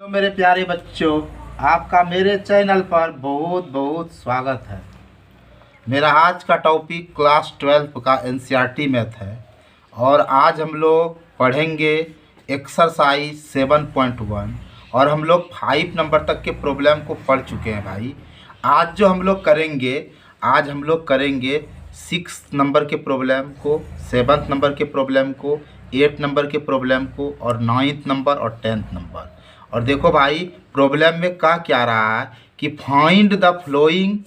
तो मेरे प्यारे बच्चों, आपका मेरे चैनल पर बहुत बहुत स्वागत है। मेरा आज का टॉपिक क्लास 12 का एनसीईआरटी मैथ है और आज हम लोग पढ़ेंगे एक्सरसाइज 7.1 और हम लोग 5 नंबर तक के प्रॉब्लम को पढ़ चुके हैं भाई। आज जो हम लोग करेंगे, आज हम लोग करेंगे 6 नंबर के प्रॉब्लम को, 7 नंबर के प्रॉब्लम को, 8 नंबर के प्रॉब्लम को और 9th नंबर और 10th नंबर। और देखो भाई, प्रॉब्लम में क्या रहा है कि find the flowing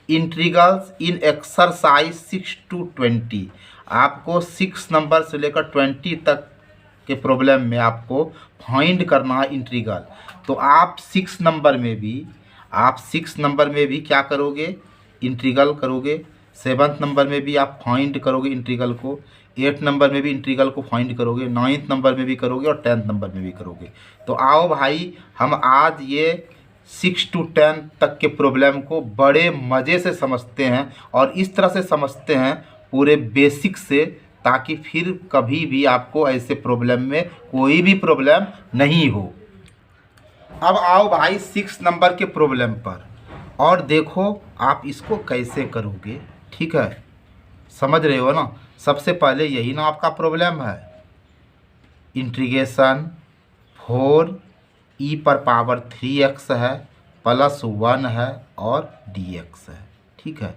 integrals in exercise 6 to 20। आपको 6 नंबर से लेकर 20 तक के प्रॉब्लम में आपको फाइंड करना है इंटीग्रल। तो आप 6 नंबर में भी क्या करोगे, इंटीग्रल करोगे। 7th नंबर में भी आप फाइंड करोगे इंटीग्रल को, 8 नंबर में भी इंटीग्रल को फाइंड करोगे, 9th नंबर में भी करोगे और 10th नंबर में भी करोगे। तो आओ भाई, हम आज ये 6 to 10 तक के प्रॉब्लम को बड़े मज़े से समझते हैं और इस तरह से समझते हैं पूरे बेसिक से, ताकि फिर कभी भी आपको ऐसे प्रॉब्लम में कोई भी प्रॉब्लम नहीं हो। अब आओ भाई 6 नंबर के प्रॉब्लम पर और देखो आप इसको कैसे करोगे। ठीक है, समझ रहे हो ना। सबसे पहले यही ना आपका प्रॉब्लम है, इंटीग्रेशन 4e⁻3x है +1 है और dx है। ठीक है,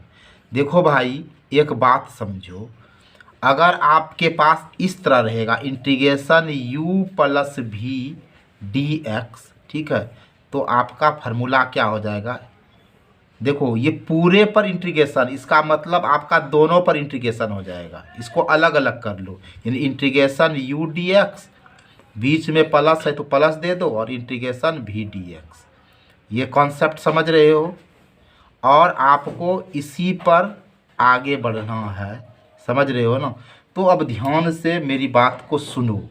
देखो भाई एक बात समझो, अगर आपके पास इस तरह रहेगा इंटीग्रेशन u + v dx, ठीक है, तो आपका फार्मूला क्या हो जाएगा। देखो ये पूरे पर इंटीग्रेशन, इसका मतलब आपका दोनों पर इंटीग्रेशन हो जाएगा। इसको अलग अलग कर लो, यानी इंटीग्रेशन u dx, बीच में प्लस है तो प्लस दे दो, और इंटीग्रेशन v dx। ये कॉन्सेप्ट समझ रहे हो। और आपको इसी पर आगे बढ़ना है, समझ रहे हो ना। तो अब ध्यान से मेरी बात को सुनो।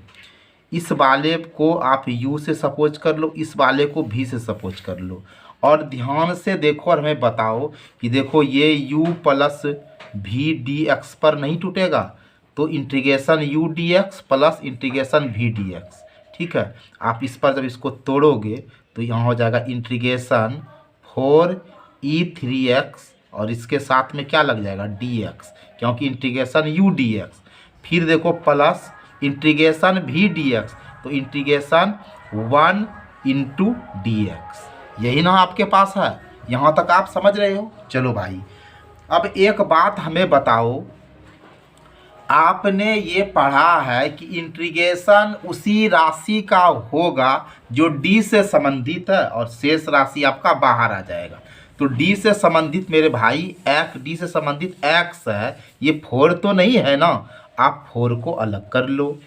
इस वाले को आप u से सपोज कर लो, इस वाले को v से सपोज कर लो, और ध्यान से देखो और हमें बताओ कि देखो ये u + v dx पर नहीं टूटेगा, तो integration u dx + integration v dx। ठीक है, आप इस पर जब इसको तोड़ोगे तो यहाँ हो जाएगा इंटीग्रेशन 4e3x और इसके साथ में क्या लग जाएगा dx, क्योंकि इंटीग्रेशन u dx। फिर देखो प्लस इंटीग्रेशन v dx, तो इंटीग्रेशन 1 × dx। यही ना आपके पास है। यहाँ तक आप समझ रहे हो। चलो भाई, अब एक बात हमें बताओ, आपने ये पढ़ा है कि इंटीग्रेशन उसी राशि का होगा जो d से संबंधित है और शेष राशि आपका बाहर आ जाएगा। तो d से संबंधित मेरे भाई d से संबंधित x है, ये 4 तो नहीं है ना। आप 4 को अलग कर लो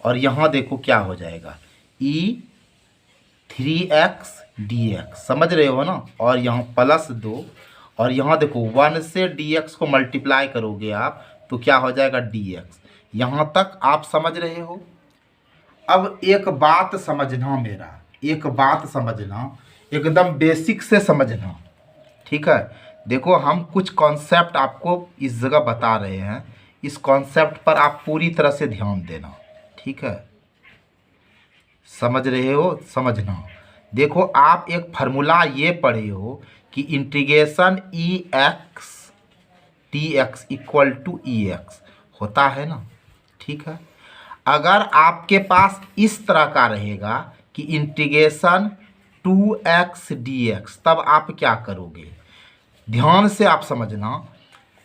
और यहाँ देखो क्या हो जाएगा, e3x dx, समझ रहे हो ना। और यहाँ +2 और यहाँ देखो 1 से dx को मल्टीप्लाई करोगे आप तो क्या हो जाएगा dx। यहाँ तक आप समझ रहे हो। अब एक बात समझना, मेरा एक बात समझना, एकदम बेसिक से समझना। ठीक है, देखो हम कुछ कॉन्सेप्ट आपको इस जगह बता रहे हैं, इस कॉन्सेप्ट पर आप पूरी तरह से ध्यान देना। ठीक है, समझ रहे हो, समझना। देखो आप एक फार्मूला ये पढ़े हो कि इंटीग्रेशन ex dx = ex होता है ना। ठीक है, अगर आपके पास इस तरह का रहेगा कि इंटीग्रेशन 2x dx, तब आप क्या करोगे। ध्यान से आप समझना।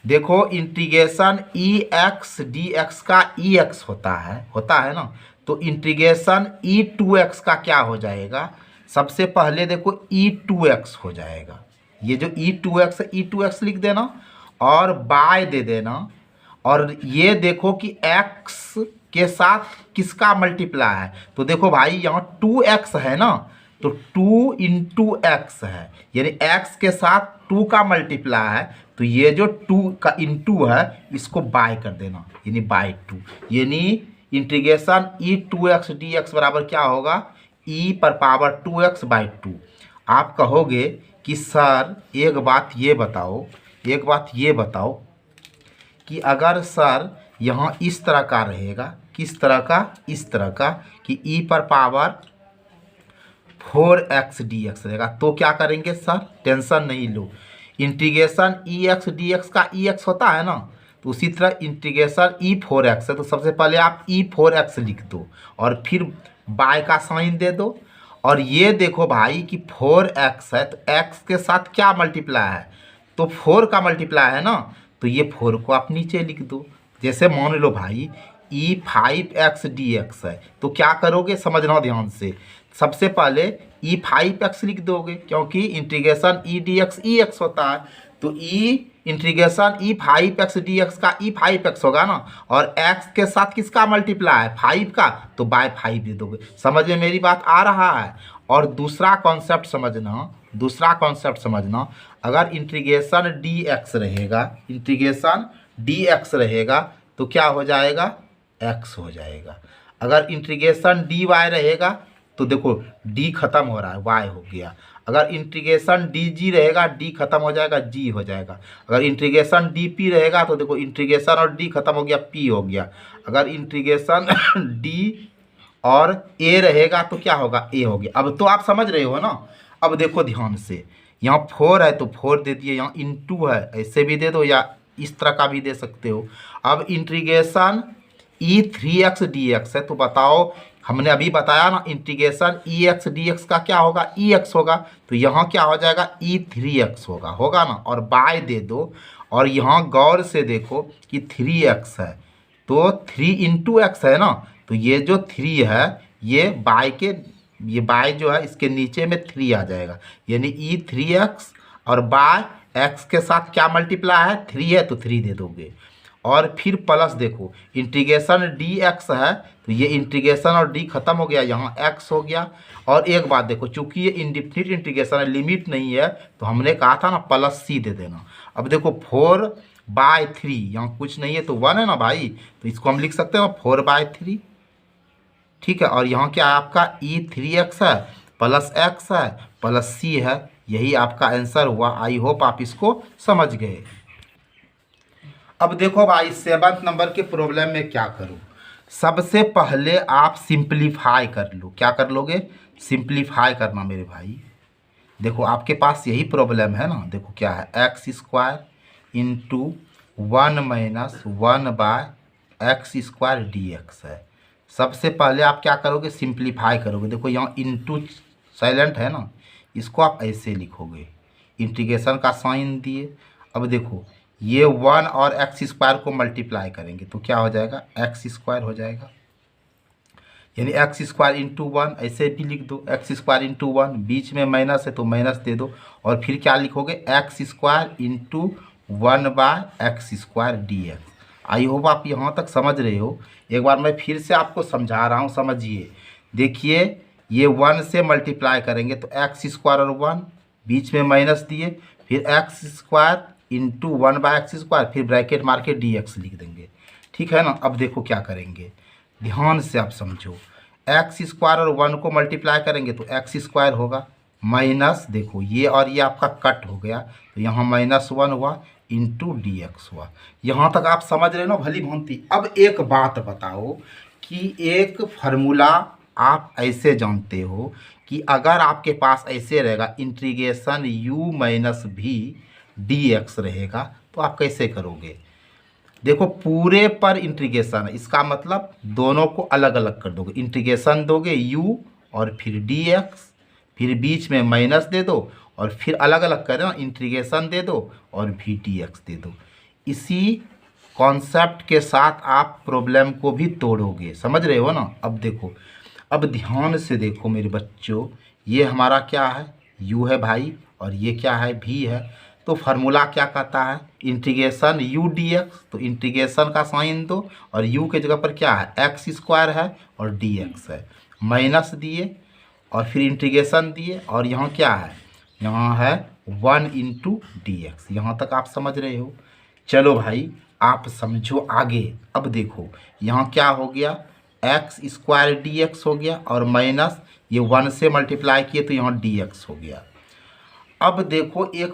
देखो इंटीग्रेशन ex dx का ex होता है ना, तो इंटीग्रेशन e2x का क्या हो जाएगा। सबसे पहले देखो e2x हो जाएगा, ये जो e2x है e2x लिख देना और बाय दे देना। और ये देखो कि x के साथ किसका मल्टीप्लाई है, तो देखो भाई यहाँ 2x है ना, तो 2 × x है, यानी x के साथ 2 का मल्टीप्लाई है, तो ये जो 2 का इंटू है इसको बाय कर देना, यानी /2। यानी इंटीग्रेशन e2x dx बराबर क्या होगा, e⁻2x/2। आप कहोगे कि सर एक बात ये बताओ कि अगर सर यहाँ इस तरह का रहेगा, किस तरह का, इस तरह का कि e⁻ 4x रहेगा। तो क्या करेंगे सर, टेंशन नहीं लो, इंटीग्रेशन ex dx का ex होता है ना, तो उसी तरह इंटीग्रेशन e4x है, तो सबसे पहले आप e4x लिख दो और फिर बाय का साइन दे दो। और ये देखो भाई कि 4x है तो x के साथ क्या मल्टीप्लाई है, तो 4 का मल्टीप्लाई है ना, तो ये 4 को आप नीचे लिख दो। जैसे मान लो भाई e5x dx है, तो क्या करोगे समझना ध्यान से, सबसे पहले e5x लिख दोगे क्योंकि इंटीग्रेशन e dx ex होता है, तो इंटीग्रेशन e5x dx का e5x होगा ना, और x के साथ किसका मल्टीप्लाई है 5 का, तो बाय 5 दे दोगे। समझ में मेरी बात आ रहा है। और दूसरा कॉन्सेप्ट समझना, अगर इंटीग्रेशन dx रहेगा, इंटीग्रेशन dx रहेगा तो क्या हो जाएगा, x हो जाएगा। अगर इंटीग्रेशन dy रहेगा तो देखो d खत्म हो रहा है, y हो गया। अगर इंटीग्रेशन dg रहेगा, d खत्म हो जाएगा, g हो जाएगा। अगर इंटीग्रेशन dp रहेगा तो देखो इंटीग्रेशन और d खत्म हो गया, p हो गया। अगर इंटीग्रेशन d और a रहेगा तो क्या होगा, a हो गया। अब तो आप समझ रहे हो ना। अब देखो ध्यान से, यहाँ 4 है तो 4 दे दिए, यहाँ इंटू है ऐसे भी दे दो या इस तरह का भी दे सकते हो। अब इंटीग्रेशन e3x dx है, तो बताओ, हमने अभी बताया ना इंटीग्रेशन ex dx का क्या होगा, ex होगा, तो यहाँ क्या हो जाएगा e3x होगा ना, और बाय दे दो। और यहाँ गौर से देखो कि 3x है तो 3 इंटू एक्स है ना, तो ये जो 3 है ये बाय जो है इसके नीचे में 3 आ जाएगा, यानी e3x और बाय x के साथ क्या मल्टीप्लाई है 3 है तो 3 दे दोगे। और फिर प्लस देखो इंटीग्रेशन dx है तो ये इंटीग्रेशन और d खत्म हो गया, यहाँ x हो गया। और एक बात देखो, चूंकि ये इंडिफिनिट इंटीग्रेशन है, लिमिट नहीं है, तो हमने कहा था ना प्लस c दे देना। अब देखो 4/3 यहाँ कुछ नहीं है तो 1 है ना भाई, तो इसको हम लिख सकते हैं 4/3, ठीक है। और यहाँ क्या है आपका e3x है प्लस x है प्लस c है, यही आपका आंसर हुआ। आई होप आप इसको समझ गए। अब देखो भाई 7 नंबर के प्रॉब्लम में क्या करूँ, सबसे पहले आप सिंप्लीफाई कर लो। क्या कर लोगे, सिंप्लीफाई करना मेरे भाई। देखो आपके पास यही प्रॉब्लम है ना, देखो क्या है x² into 1 minus 1/x² dx है। सबसे पहले आप क्या करोगे, सिंप्लीफाई करोगे। देखो यहाँ इंटू साइलेंट है ना, इसको आप ऐसे लिखोगे, इंटीग्रेशन का साइन दिए। अब देखो ये 1 और x² को मल्टीप्लाई करेंगे तो क्या हो जाएगा, x² हो जाएगा, यानी x² इंटू 1 ऐसे भी लिख दो, x² इंटू 1, बीच में माइनस है तो माइनस दे दो। और फिर क्या लिखोगे, x² into 1/x² dx। I hope आप यहाँ तक समझ रहे हो। एक बार मैं फिर से आपको समझा रहा हूँ, समझिए। देखिए ये 1 से मल्टीप्लाई करेंगे तो x² और 1, बीच में माइनस दिए, फिर x² इंटू 1/x², फिर ब्रैकेट मार के dx लिख देंगे, ठीक है ना। अब देखो क्या करेंगे, ध्यान से आप समझो, x² और 1 को मल्टीप्लाई करेंगे तो x² होगा, माइनस देखो ये और ये आपका कट हो गया तो यहाँ -1 हुआ इंटू dx हुआ। यहाँ तक आप समझ रहे हो ना भली भांति। अब एक बात बताओ कि एक फार्मूला आप ऐसे जानते हो कि अगर आपके पास ऐसे रहेगा integration u minus v dx रहेगा तो आप कैसे करोगे। देखो पूरे पर इंटीग्रेशन है, इसका मतलब दोनों को अलग अलग कर दोगे, इंटीग्रेशन दोगे u और फिर dx, फिर बीच में माइनस दे दो और फिर अलग अलग करें ना, इंटीग्रेशन दे दो और भी dx दे दो। इसी कॉन्सेप्ट के साथ आप प्रॉब्लम को भी तोड़ोगे, समझ रहे हो ना। अब देखो, अब ध्यान से देखो मेरे बच्चों, ये हमारा क्या है u है भाई, और ये क्या है v है। तो फार्मूला क्या कहता है, इंटीग्रेशन u dx, तो इंटीग्रेशन का साइन दो और u के जगह पर क्या है x² है और dx है, माइनस दिए और फिर इंटीग्रेशन दिए, और यहाँ क्या है, यहाँ है 1 इंटू dx। यहाँ तक आप समझ रहे हो। चलो भाई आप समझो आगे। अब देखो यहाँ क्या हो गया, x² dx हो गया और माइनस ये 1 से मल्टीप्लाई किए तो यहाँ dx हो गया। अब देखो एक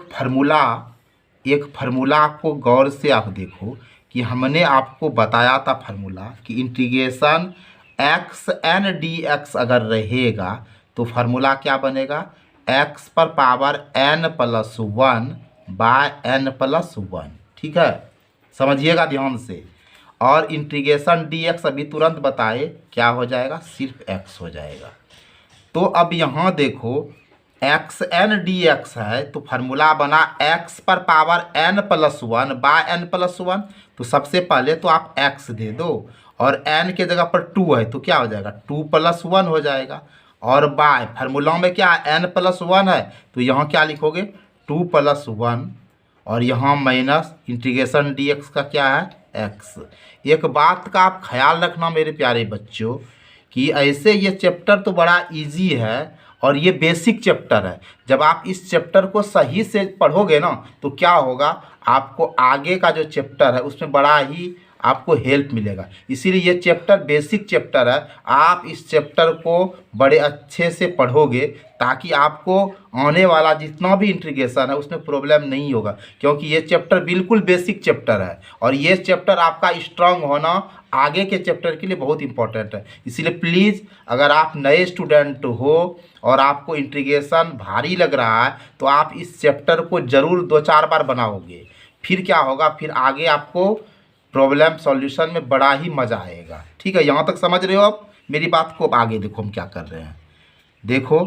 फार्मूला को गौर से आप देखो कि हमने आपको बताया था फार्मूला कि इंटीग्रेशन xn dx अगर रहेगा तो फार्मूला क्या बनेगा, x पर पावर n+1 बाय n+1। ठीक है, समझिएगा ध्यान से। और इंटीग्रेशन dx अभी तुरंत बताए क्या हो जाएगा, सिर्फ x हो जाएगा। तो अब यहाँ देखो xn dx है, तो फार्मूला बना x पर पावर n+1 बाय n+1। तो सबसे पहले तो आप x दे दो और n के जगह पर 2 है, तो क्या हो जाएगा 2+1 हो जाएगा। और बाय फार्मूला में क्या है, n+1 है, तो यहाँ क्या लिखोगे 2+1 और यहाँ माइनस इंटीग्रेशन dx का क्या है x। एक बात का आप ख्याल रखना मेरे प्यारे बच्चों कि ऐसे ये चैप्टर तो बड़ा इजी है और ये बेसिक चैप्टर है। जब आप इस चैप्टर को सही से पढ़ोगे ना तो क्या होगा, आपको आगे का जो चैप्टर है उसमें बड़ा ही आपको हेल्प मिलेगा। इसीलिए ये चैप्टर बेसिक चैप्टर है। आप इस चैप्टर को बड़े अच्छे से पढ़ोगे ताकि आपको आने वाला जितना भी इंटीग्रेशन है उसमें प्रॉब्लम नहीं होगा, क्योंकि ये चैप्टर बिल्कुल बेसिक चैप्टर है और ये चैप्टर आपका स्ट्रांग होना आगे के चैप्टर के लिए बहुत इंपॉर्टेंट है। इसीलिए प्लीज़ अगर आप नए स्टूडेंट हो और आपको इंटीग्रेशन भारी लग रहा है तो आप इस चैप्टर को ज़रूर 2-4 बार बनाओगे, फिर क्या होगा, फिर आगे आपको प्रॉब्लम सॉल्यूशन में बड़ा ही मज़ा आएगा। ठीक है, यहाँ तक समझ रहे हो आप मेरी बात को। अब आगे देखो हम क्या कर रहे हैं। देखो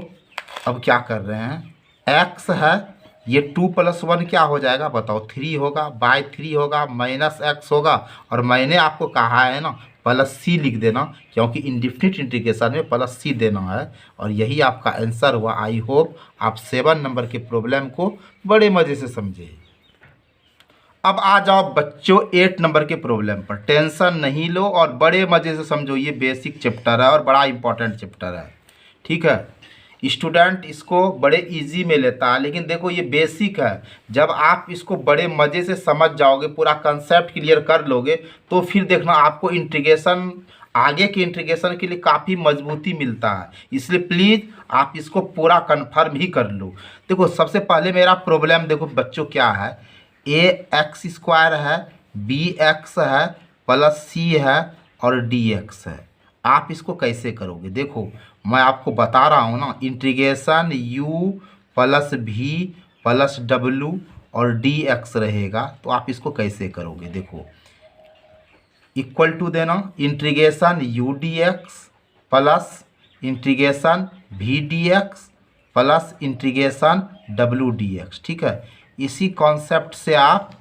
अब क्या कर रहे हैं, x है, ये 2+1 क्या हो जाएगा बताओ, 3 होगा, बाय 3 होगा, माइनस x होगा। और मैंने आपको कहा है ना +c लिख देना, क्योंकि इंडिफिनिट इंटीग्रेशन में +c देना है। और यही आपका आंसर हुआ। आई होप आप 7 नंबर के प्रॉब्लम को बड़े मज़े से समझे। अब आ जाओ बच्चों 8 नंबर के प्रॉब्लम पर। टेंशन नहीं लो और बड़े मज़े से समझो, ये बेसिक चैप्टर है और बड़ा इंपॉर्टेंट चैप्टर है। ठीक है, स्टूडेंट इसको बड़े इजी में लेता है, लेकिन देखो ये बेसिक है। जब आप इसको बड़े मज़े से समझ जाओगे, पूरा कंसेप्ट क्लियर कर लोगे, तो फिर देखना आपको इंटीग्रेशन, आगे के इंटीग्रेशन के लिए काफ़ी मजबूती मिलता है। इसलिए प्लीज़ आप इसको पूरा कन्फर्म ही कर लो। देखो सबसे पहले मेरा प्रॉब्लम देखो बच्चों क्या है, ax² है, bx है, +c है और dx है। आप इसको कैसे करोगे, देखो मैं आपको बता रहा हूँ ना, इंटीग्रेशन u + v + w और dx रहेगा। तो आप इसको कैसे करोगे, देखो इक्वल टू देना integration u dx plus integration v dx plus integration w dx। ठीक है, इसी कॉन्सेप्ट से आप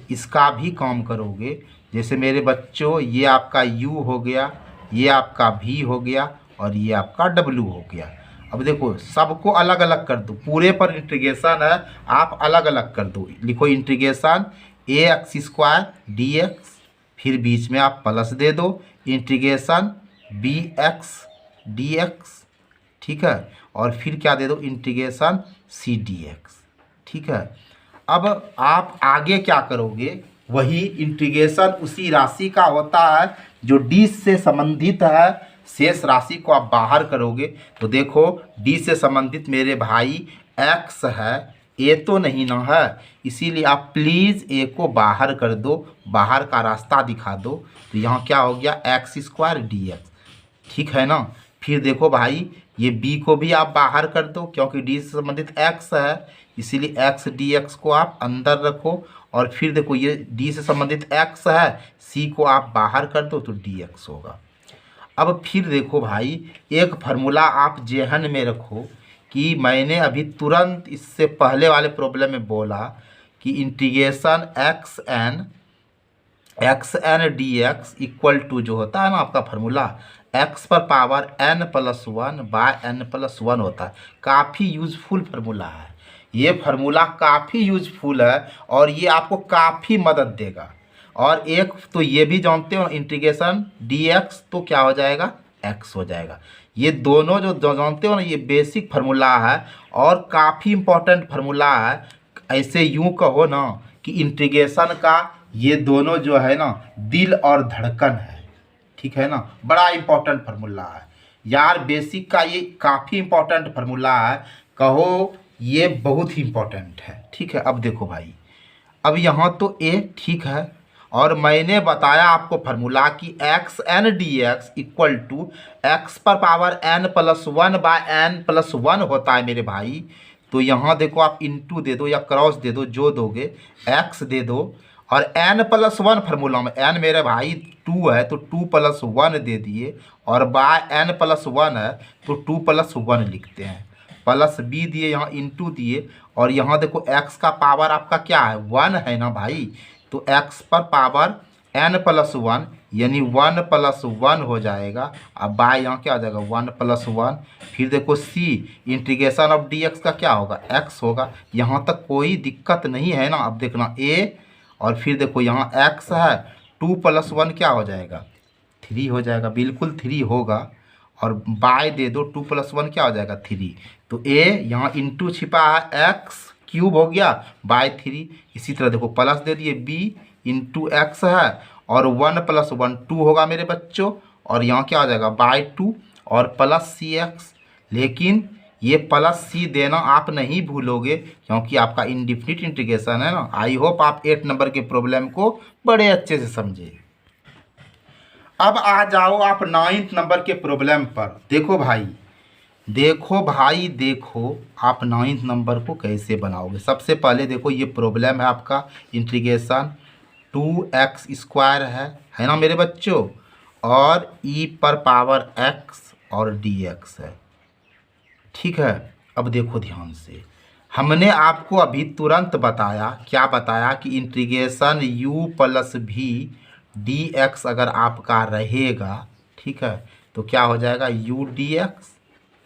इसका भी काम करोगे। जैसे मेरे बच्चों ये आपका u हो गया, ये आपका v हो गया और ये आपका w हो गया। अब देखो सबको अलग अलग कर दो, पूरे पर इंटीग्रेशन है, आप अलग अलग कर दो। लिखो इंटीग्रेशन ax² dx, फिर बीच में आप प्लस दे दो इंटीग्रेशन bx dx। ठीक है, और फिर क्या दे दो इंटीग्रेशन c dx। ठीक है, अब आप आगे क्या करोगे, वही इंटीग्रेशन उसी राशि का होता है जो d से संबंधित है, शेष राशि को आप बाहर करोगे। तो देखो d से संबंधित मेरे भाई x है, a तो नहीं ना है, इसीलिए आप प्लीज़ a को बाहर कर दो, बाहर का रास्ता दिखा दो। तो यहाँ क्या हो गया x² dx। ठीक है ना, फिर देखो भाई ये b को भी आप बाहर कर दो, क्योंकि d से संबंधित x है, इसीलिए x dx को आप अंदर रखो। और फिर देखो ये d से संबंधित x है, c को आप बाहर कर दो तो dx होगा। अब फिर देखो भाई एक फार्मूला आप जेहन में रखो कि मैंने अभी तुरंत इससे पहले वाले प्रॉब्लम में बोला कि integration xn dx equal to जो होता है ना आपका फार्मूला x पर पावर n+1 बाय n+1 होता है। काफ़ी यूजफुल फार्मूला है, ये फार्मूला काफ़ी यूजफुल है और ये आपको काफ़ी मदद देगा। और एक तो ये भी जानते हो इंटीग्रेशन dx तो क्या हो जाएगा x हो जाएगा। ये दोनों जो जानते हो ना, ये बेसिक फार्मूला है और काफ़ी इम्पोर्टेंट फार्मूला है। ऐसे यूँ कहो ना कि इंटीग्रेशन का ये दोनों जो है ना दिल और धड़कन है। ठीक है ना, बड़ा इम्पोर्टेंट फार्मूला है यार, बेसिक का ये काफ़ी इम्पोर्टेंट फार्मूला है, कहो ये बहुत ही इम्पोर्टेंट है। ठीक है, अब देखो भाई, अब यहाँ तो a ठीक है और मैंने बताया आपको फार्मूला कि x n d x equal to x पर power n plus one by n plus one होता है मेरे भाई। तो यहाँ देखो आप इंटू दे दो या क्रॉस दे दो, जो दोगे एक्स दे दो और एन प्लस वन फार्मूला में एन मेरे भाई टू है तो टू प्लस वन दे दिए और बाय एन प्लस वन है तो टू प्लस वन लिखते हैं, प्लस बी दिए यहाँ इंटू दिए और यहाँ देखो एक्स का पावर आपका क्या है वन है ना भाई, तो एक्स पर पावर एन प्लस वन यानी वन प्लस वन हो जाएगा। अब बाय यहाँ क्या आ जाएगा वन प्लस वन। फिर देखो सी इंटीग्रेशन ऑफ डी एक्स का क्या होगा एक्स होगा, यहाँ तक कोई दिक्कत नहीं है ना। अब देखना ए और फिर देखो यहाँ एक्स है, टू प्लस वन क्या हो जाएगा थ्री हो जाएगा, बिल्कुल थ्री होगा। और बाय दे दो टू प्लस वन क्या हो जाएगा थ्री, तो ए यहाँ इंटू छिपा है एक्स क्यूब हो गया बाय थ्री। इसी तरह देखो प्लस दे दिए बी इंटू एक्स है और वन प्लस वन टू होगा मेरे बच्चों और यहाँ क्या हो जाएगा बाय टू और प्लस सी एक्स। लेकिन ये प्लस सी देना आप नहीं भूलोगे क्योंकि आपका इनडिफिनिट इंटीग्रेशन है ना। आई होप आप 8 नंबर के प्रॉब्लम को बड़े अच्छे से समझे। अब आ जाओ आप 9th नंबर के प्रॉब्लम पर। देखो भाई देखो आप 9th नंबर को कैसे बनाओगे। सबसे पहले देखो ये प्रॉब्लम है आपका इंटीग्रेशन 2x² है ना मेरे बच्चों, और e पर पावर x और dx है, ठीक है। अब देखो ध्यान से, हमने आपको अभी तुरंत बताया, क्या बताया कि इंटीग्रेशन u प्लस भी dx अगर आपका रहेगा, ठीक है, तो क्या हो जाएगा u dx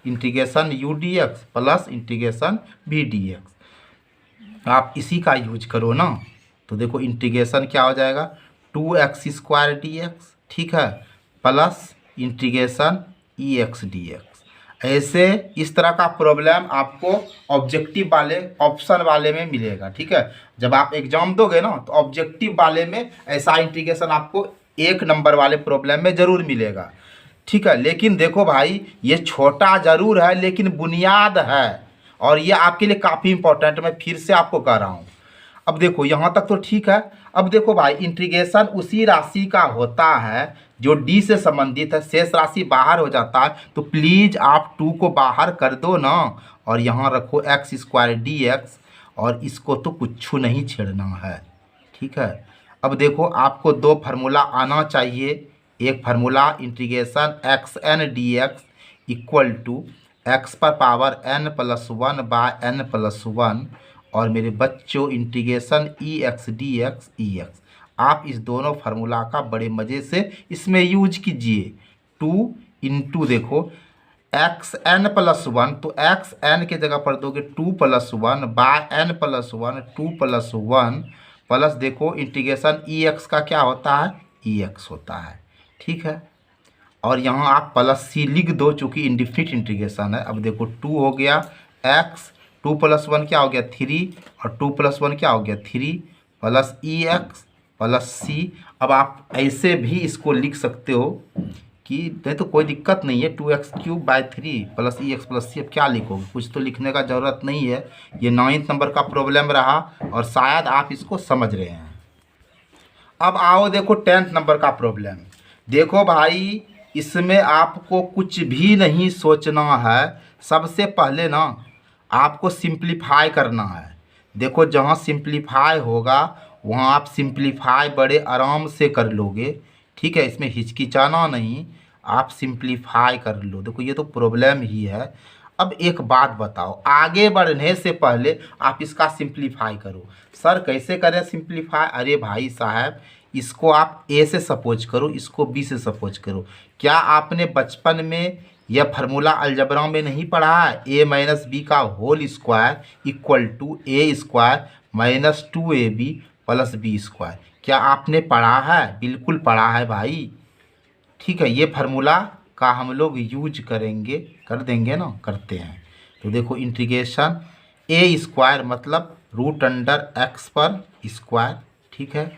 integration u dx plus integration v dx। आप इसी का यूज करो ना, तो देखो इंटीग्रेशन क्या हो जाएगा 2x² dx, ठीक है, प्लस इंटीग्रेशन ex dx। ऐसे इस तरह का प्रॉब्लम आपको ऑब्जेक्टिव वाले ऑप्शन वाले में मिलेगा, ठीक है। जब आप एग्जाम दोगे ना तो ऑब्जेक्टिव वाले में ऐसा इंटीग्रेशन आपको 1 नंबर वाले प्रॉब्लम में ज़रूर मिलेगा, ठीक है। लेकिन देखो भाई ये छोटा ज़रूर है लेकिन बुनियाद है और ये आपके लिए काफ़ी इंपॉर्टेंट, मैं फिर से आपको कह रहा हूँ। अब देखो यहाँ तक तो ठीक है। अब देखो भाई इंटीग्रेशन उसी राशि का होता है जो डी से संबंधित है, शेष राशि बाहर हो जाता है, तो प्लीज़ आप 2 को बाहर कर दो ना और यहाँ रखो x² dx और इसको तो कुछ नहीं छेड़ना है, ठीक है। अब देखो आपको 2 फार्मूला आना चाहिए। एक formula integration xn dx equal to x पर power n plus one by n plus one और मेरे बच्चों इंटीग्रेशन ex dx आप इस दोनों फार्मूला का बड़े मज़े से इसमें यूज कीजिए। 2 इंटू देखो xn प्लस वन, तो xn के जगह पर दोगे 2 plus one by n plus one 2 plus one plus देखो इंटीग्रेशन ex का क्या होता है ex होता है, ठीक है। और यहाँ आप प्लस सी लिख दो चूँकि इंडिफिनिट इंटीग्रेशन है। अब देखो 2 हो गया x, 2 प्लस वन क्या हो गया 3 और 2 प्लस वन क्या हो गया 3 प्लस ex प्लस सी। अब आप ऐसे भी इसको लिख सकते हो कि नहीं तो कोई दिक्कत नहीं है 2x³ by 3 plus ex plus c. अब क्या लिखोगे, कुछ तो लिखने का ज़रूरत नहीं है। ये 9th नंबर का प्रॉब्लम रहा और शायद आप इसको समझ रहे हैं। अब आओ देखो 10th नंबर का प्रॉब्लम। देखो भाई इसमें आपको कुछ भी नहीं सोचना है, सबसे पहले ना आपको सिंप्लीफाई करना है। देखो जहाँ सिंप्लीफाई होगा वहाँ आप सिंप्लीफाई बड़े आराम से कर लोगे, ठीक है। इसमें हिचकिचाना नहीं, आप सिंप्लीफाई कर लो। देखो ये तो प्रॉब्लम ही है। अब एक बात बताओ, आगे बढ़ने से पहले आप इसका सिंप्लीफाई करो। सर कैसे करें सिंप्लीफाई? अरे भाई साहब इसको आप ए से सपोज करो, इसको बी से सपोज करो। क्या आपने बचपन में यह फार्मूला अलजबरा में नहीं पढ़ा है? ए माइनस बी का whole square equal to A square minus 2ab plus B square. क्या आपने पढ़ा है? बिल्कुल पढ़ा है भाई, ठीक है। ये फार्मूला का हम लोग यूज करेंगे, कर देंगे ना, करते हैं। तो देखो इंटीग्रेशन ए स्क्वायर मतलब रूट अंडर एक्स पर स्क्वायर, ठीक है,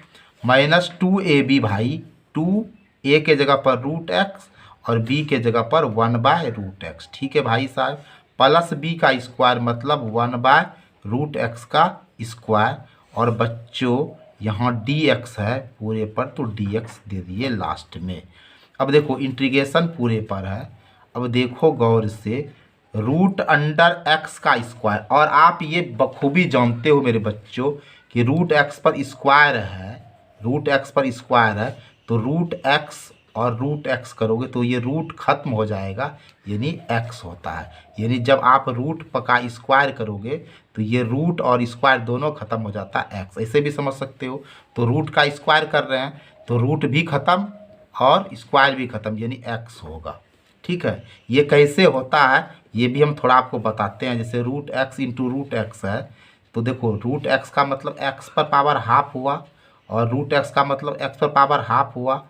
माइनस 2ab भाई, 2a के जगह पर रूट एक्स और b के जगह पर 1/√x, ठीक है भाई साहब, प्लस b का स्क्वायर मतलब 1/√x का स्क्वायर। और बच्चों यहाँ dx है पूरे पर, तो dx दे दिए लास्ट में। अब देखो इंटीग्रेशन पूरे पर है, अब देखो गौर से, रूट अंडर एक्स का स्क्वायर, और आप ये बखूबी जानते हो मेरे बच्चों कि रूट एक्स पर स्क्वायर है, रूट एक्स पर स्क्वायर है, तो रूट एक्स और रूट एक्स करोगे तो ये रूट खत्म हो जाएगा, यानी एक्स होता है। यानी जब आप रूट का स्क्वायर करोगे तो ये रूट और स्क्वायर दोनों खत्म हो जाता है एक्स, ऐसे भी समझ सकते हो। तो रूट का स्क्वायर कर रहे हैं तो रूट भी खत्म और स्क्वायर भी खत्म, यानी एक्स होगा। ठीक है, ये कैसे होता है ये भी हम थोड़ा आपको बताते हैं। जैसे root X into root X है, तो देखो रूट एक्स का मतलब एक्स पर पावर हाफ हुआ, और रूट एक्स का मतलब एक्स पर पावर हाफ हुआ,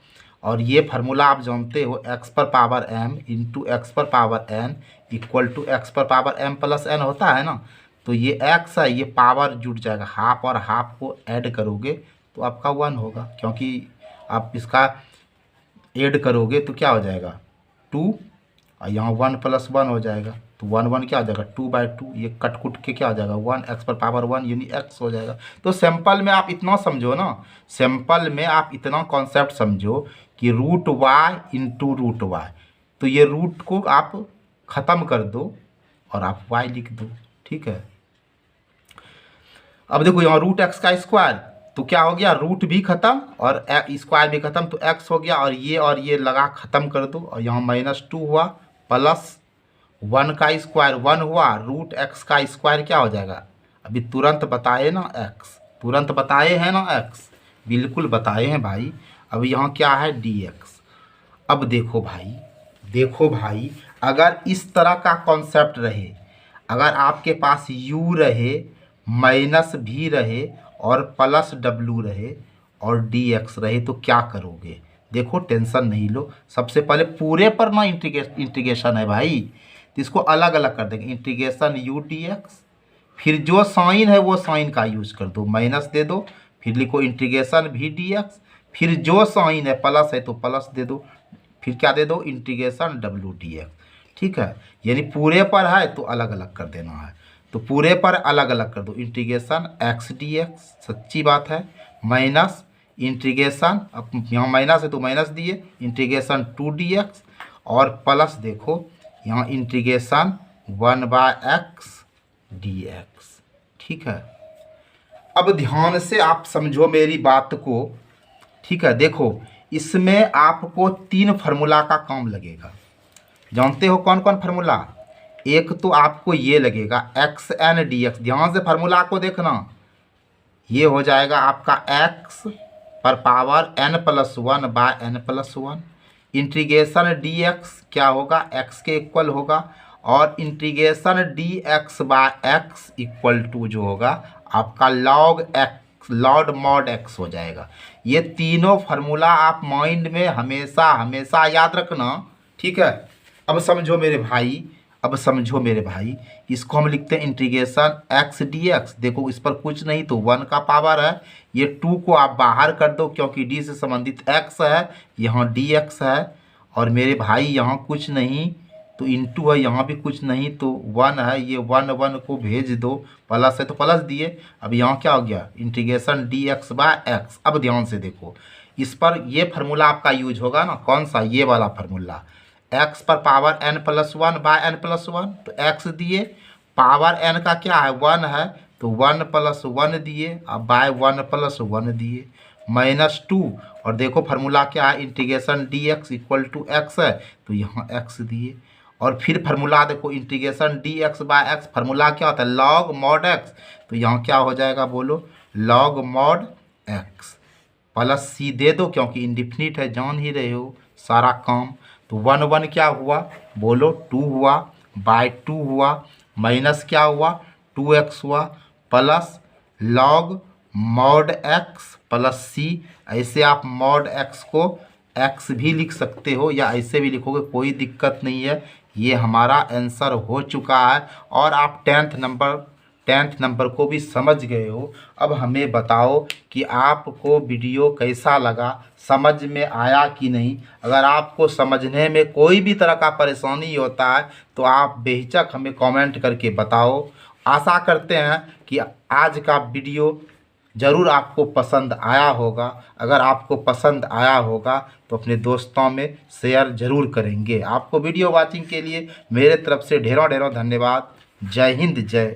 और ये फार्मूला आप जानते हो, एक्स पर पावर एम इंटू एक्स पर power N equal to x पर पावर एम प्लस एन होता है ना। तो ये एक्स है, ये पावर जुट जाएगा, हाफ और हाफ को ऐड करोगे तो आपका 1 होगा, क्योंकि आप इसका ऐड करोगे तो क्या हो जाएगा 2, और यहाँ 1 प्लस 1 हो जाएगा, तो 1 1 क्या हो जाएगा 2/2, ये कट कुट के क्या हो जाएगा 1, एक्स पर पावर 1 यानी एक्स हो जाएगा। तो सिंपल में आप इतना समझो ना, सिंपल में आप इतना कॉन्सेप्ट समझो कि root Y into root Y, तो ये रूट को आप ख़त्म कर दो और आप वाई लिख दो। ठीक है, अब देखो यहाँ रूट एक्स का स्क्वायर, तो क्या हो गया रूट भी खत्म और स्क्वायर भी खत्म, तो एक्स हो गया, और ये लगा ख़त्म कर दो, और यहाँ -2 हुआ, प्लस 1 का स्क्वायर 1 हुआ, रूट एक्स का स्क्वायर क्या हो जाएगा, अभी तुरंत बताए ना एक्स, तुरंत बताए हैं ना एक्स, बिल्कुल बताए हैं भाई। अब यहाँ क्या है dx। अब देखो भाई, देखो भाई, अगर इस तरह का कॉन्सेप्ट रहे, अगर आपके पास u रहे, माइनस भी रहे और प्लस w रहे और dx रहे, तो क्या करोगे। देखो टेंशन नहीं लो, सबसे पहले पूरे पर ना इंटीग्रेशन है भाई, तो इसको अलग अलग कर देंगे, इंटीग्रेशन u dx, फिर जो साइन है वो साइन का यूज कर दो, माइनस दे दो, फिर लिखो इंटीग्रेशन v dx, फिर जो साइन है प्लस है तो प्लस दे दो, फिर क्या दे दो इंटीग्रेशन w dx। ठीक है, यानी पूरे पर है तो अलग अलग कर देना है, तो पूरे पर अलग अलग कर दो, इंटीग्रेशन x dx, सच्ची बात है, माइनस इंटीग्रेशन, अब यहाँ माइनस है तो माइनस दिए, इंटीग्रेशन 2 dx, और प्लस देखो यहाँ इंटीग्रेशन 1/x dx। ठीक है, अब ध्यान से आप समझो मेरी बात को। ठीक है, देखो इसमें आपको 3 फार्मूला का काम लगेगा, जानते हो कौन कौन फार्मूला। एक तो आपको ये लगेगा xn dx, ध्यान से फार्मूला को देखना, ये हो जाएगा आपका x पर पावर n+1/n+1, इंटीग्रेशन dx क्या होगा x के इक्वल होगा, और इंटीग्रेशन dx/x इक्वल टू जो होगा आपका log x, log mod x हो जाएगा। ये तीनों फार्मूला आप माइंड में हमेशा हमेशा याद रखना। ठीक है, अब समझो मेरे भाई, अब समझो मेरे भाई, इसको हम लिखते हैं इंटीग्रेशन x dx। देखो इस पर कुछ नहीं तो 1 का पावर है, ये 2 को आप बाहर कर दो क्योंकि d से संबंधित x है, यहाँ dx है, और मेरे भाई यहाँ कुछ नहीं तो इंटू है, यहाँ भी कुछ नहीं तो 1 है, ये 1 1 को भेज दो, प्लस है तो प्लस दिए। अब यहाँ क्या हो गया इंटीग्रेशन dx/x। अब ध्यान से देखो, इस पर ये फार्मूला आपका यूज होगा ना, कौन सा, ये वाला फार्मूला, x पर पावर n+1/n+1, तो x दिए, पावर n का क्या है 1 है तो 1 + 1 दिए, अब /1 + 1 दिए, -2, और देखो फार्मूला क्या है integration dx equal to x है तो यहाँ x दिए, और फिर फार्मूला देखो इंटीग्रेशन dx/x, फार्मूला क्या होता है log mod x, तो यहाँ क्या हो जाएगा बोलो log mod x, plus c दे दो क्योंकि इंडिफिनिट है, जान ही रहे हो सारा काम। तो 1 1 क्या हुआ बोलो 2 हुआ, /2 हुआ, माइनस क्या हुआ 2x हुआ, plus log mod x plus c। ऐसे आप mod x को x भी लिख सकते हो या ऐसे भी लिखोगे, कोई दिक्कत नहीं है। ये हमारा आंसर हो चुका है और आप 10th नंबर को भी समझ गए हो। अब हमें बताओ कि आपको वीडियो कैसा लगा, समझ में आया कि नहीं। अगर आपको समझने में कोई भी तरह का परेशानी होता है तो आप बेहिचक हमें कमेंट करके बताओ। आशा करते हैं कि आज का वीडियो ज़रूर आपको पसंद आया होगा। अगर आपको पसंद आया होगा तो अपने दोस्तों में शेयर ज़रूर करेंगे। आपको वीडियो वॉचिंग के लिए मेरे तरफ से ढेरों ढेरों धन्यवाद। जय हिंद, जय